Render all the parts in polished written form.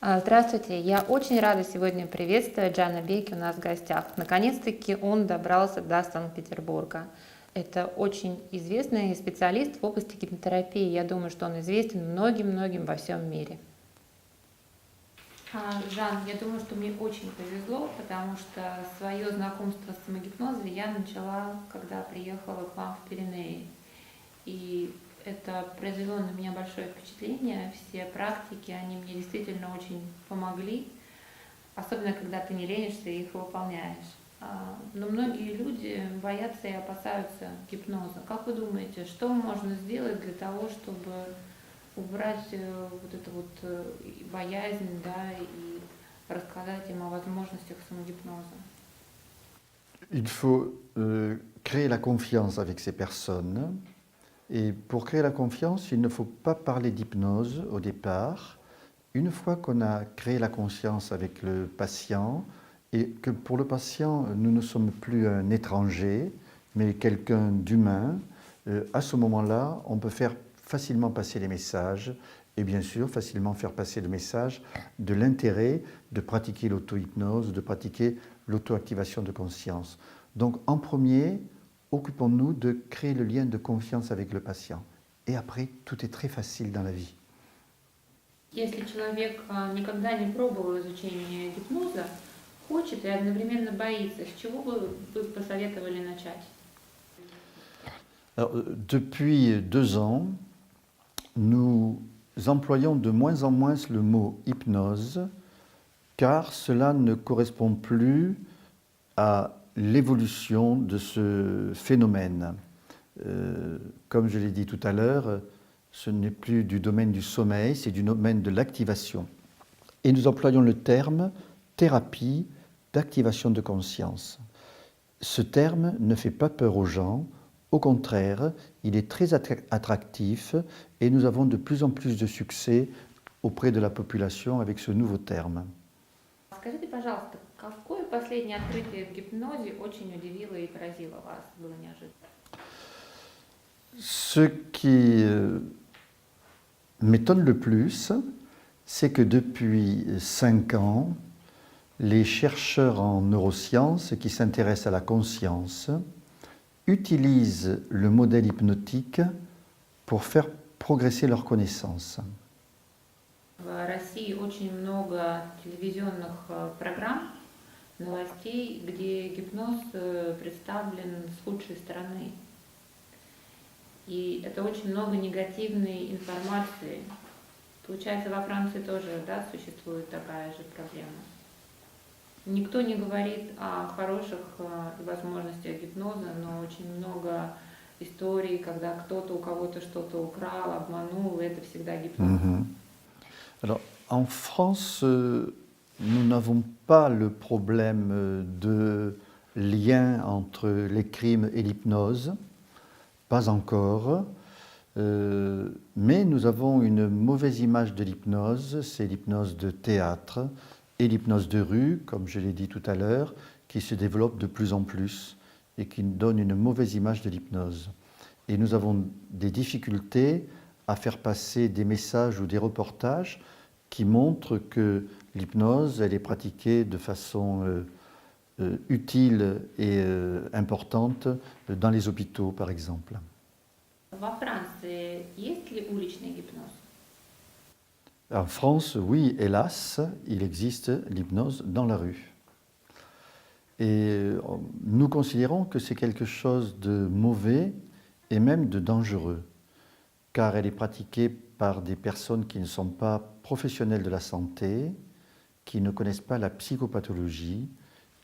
Здравствуйте, я очень рада сегодня приветствовать Джана Беки у нас в гостях. Наконец-таки он добрался до Санкт-Петербурга. Это очень известный специалист в области гипнотерапии. Я думаю, что он известен многим-многим во всем мире. Жан, я думаю, что мне очень повезло, потому что свое знакомство с самогипнозом я начала, когда приехала к вам в Пиренеи. И это произвело на меня большое впечатление. Все практики, они мне действительно очень помогли, особенно когда ты не ленишься и их выполняешь. Но многие люди боятся и опасаются гипноза. Как вы думаете, что можно сделать для того, чтобы убрать вот эту вот боязнь, да, и рассказать им о возможностях самогипноза? Il faut créer la confiance avec ces personnes. Et pour créer la confiance, il ne faut pas parler d'hypnose au départ. Une fois qu'on a créé la confiance avec le patient, et que pour le patient, nous ne sommes plus un étranger, mais quelqu'un d'humain, à ce moment-là, on peut faire facilement passer les messages et bien sûr facilement faire passer le message de l'intérêt de pratiquer l'auto-hypnose, de pratiquer l'auto-activation de conscience. Donc en premier, occupons-nous de créer le lien de confiance avec le patient. Et après, tout est très facile dans la vie. Если человек никогда не пробовал изучение гипноза, хочет и одновременно боится, с чего бы вы посоветовали начать? Alors, depuis 2 ans, nous employons de moins en moins le mot hypnose, car cela ne correspond plus à l'évolution de ce phénomène. Comme je l'ai dit tout à l'heure, ce n'est plus du domaine du sommeil, c'est du domaine de l'activation. Et nous employons le terme thérapie d'activation de conscience. Ce terme ne fait pas peur aux gens, au contraire, il est très attractif et nous avons de plus en plus de succès auprès de la population avec ce nouveau terme. Скажите, пожалуйста, какое последнее открытие в гипнозе очень удивило и поразило вас, было неожиданно? Ce qui m'étonne le plus, c'est que depuis 5 ans, les chercheurs en neurosciences qui s'intéressent à la conscience utilisent le modèle hypnotique pour faire progresser leurs connaissances. В России очень много телевизионных программ, новостей, где гипноз представлен с худшей стороны. И это очень много негативной информации. Получается, во Франции тоже, да, существует такая же проблема. Никто не говорит о хороших возможностях гипноза, но очень много историй, когда кто-то у кого-то что-то украл, обманул, и это всегда гипноз. Alors, en France, nous n'avons pas le problème de lien entre les crimes et l'hypnose, pas encore, mais nous avons une mauvaise image de l'hypnose, c'est l'hypnose de théâtre et l'hypnose de rue, comme je l'ai dit tout à l'heure, qui se développe de plus en plus et qui donne une mauvaise image de l'hypnose. Et nous avons des difficultés à faire passer des messages ou des reportages qui montrent que l'hypnose, elle est pratiquée de façon utile et importante dans les hôpitaux, par exemple. Во Франции есть ли уличный гипноз? En France, oui, hélas, il existe l'hypnose dans la rue. Et nous considérons que c'est quelque chose de mauvais et même de dangereux, car elle est pratiquée par des personnes qui ne sont pas professionnels de la santé, qui ne connaissent pas la psychopathologie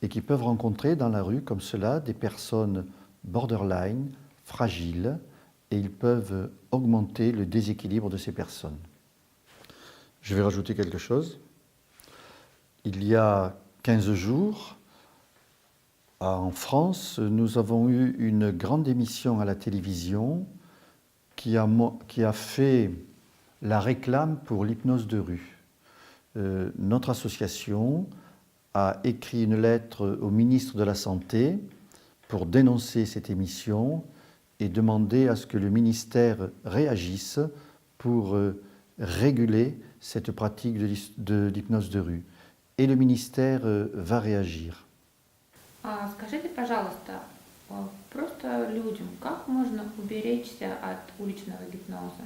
et qui peuvent rencontrer dans la rue comme cela des personnes borderline, fragiles, et ils peuvent augmenter le déséquilibre de ces personnes. Je vais rajouter quelque chose. Il y a 15 jours, en France, nous avons eu une grande émission à la télévision qui a fait la réclame pour l'hypnose de rue. Notre association a écrit une lettre au ministre de la Santé pour dénoncer cette émission et demander à ce que le ministère réagisse pour réguler cette pratique de l'hypnose de rue. Et le ministère va réagir. Скажите, пожалуйста, просто людям, как можно уберечься от уличного гипноза?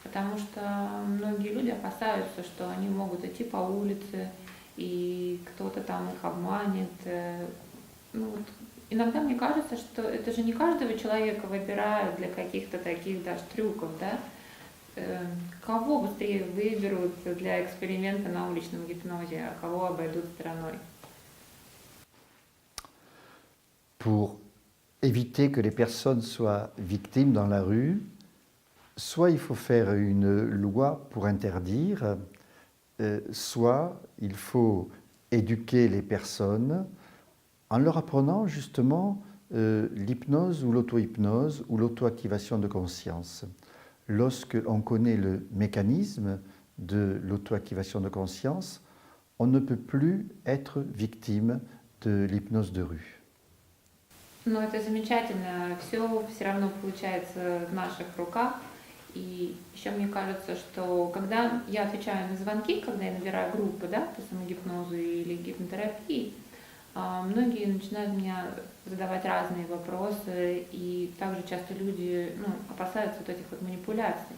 Потому что многие люди опасаются, что они могут идти по улице, и кто-то там их обманет. Ну, вот, иногда мне кажется, что это же не каждого человека выбирают для каких-то таких даже трюков, да? Кого быстрее выберут для эксперимента на уличном гипнозе, а кого обойдут стороной? Pour éviter que les personnes soient victimes dans la rue, soit il faut faire une loi pour interdire, soit il faut éduquer les personnes en leur apprenant justement l'hypnose ou l'auto-hypnose ou l'auto-activation de conscience. Lorsque on connaît le mécanisme de l'auto-activation de conscience, on ne peut plus être victime de l'hypnose de rue. Ну, это замечательно. Все равно получается в наших руках. И еще мне кажется, что когда я отвечаю на звонки, когда я набираю группы, да, по самогипнозу или гипнотерапии, многие начинают меня задавать разные вопросы, и также часто люди опасаются вот этих вот манипуляций.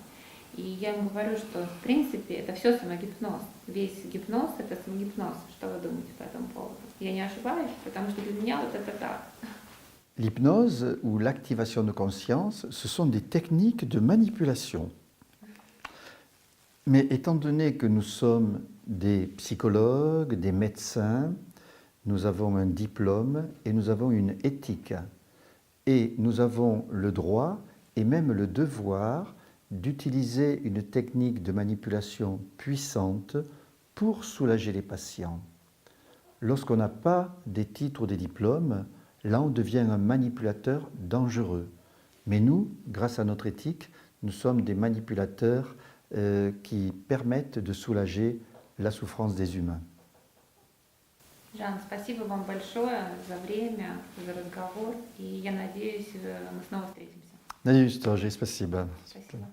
И я им говорю, что в принципе это все самогипноз. Весь гипноз – это самогипноз. Что вы думаете по этому поводу? Я не ошибаюсь, потому что для меня вот это так. L'hypnose ou l'activation de conscience, ce sont des techniques de manipulation. Mais étant donné que nous sommes des psychologues, des médecins, nous avons un diplôme et nous avons une éthique. Et nous avons le droit et même le devoir d'utiliser une technique de manipulation puissante pour soulager les patients. Lorsqu'on n'a pas des titres ou des diplômes, là on devient un manipulateur dangereux. Mais nous, grâce à notre éthique, nous sommes des manipulateurs qui permettent de soulager la souffrance des humains. Жан, спасибо вам большое за время, за разговор, и я надеюсь, мы снова встретимся. Надеюсь, тоже. Спасибо. Спасибо.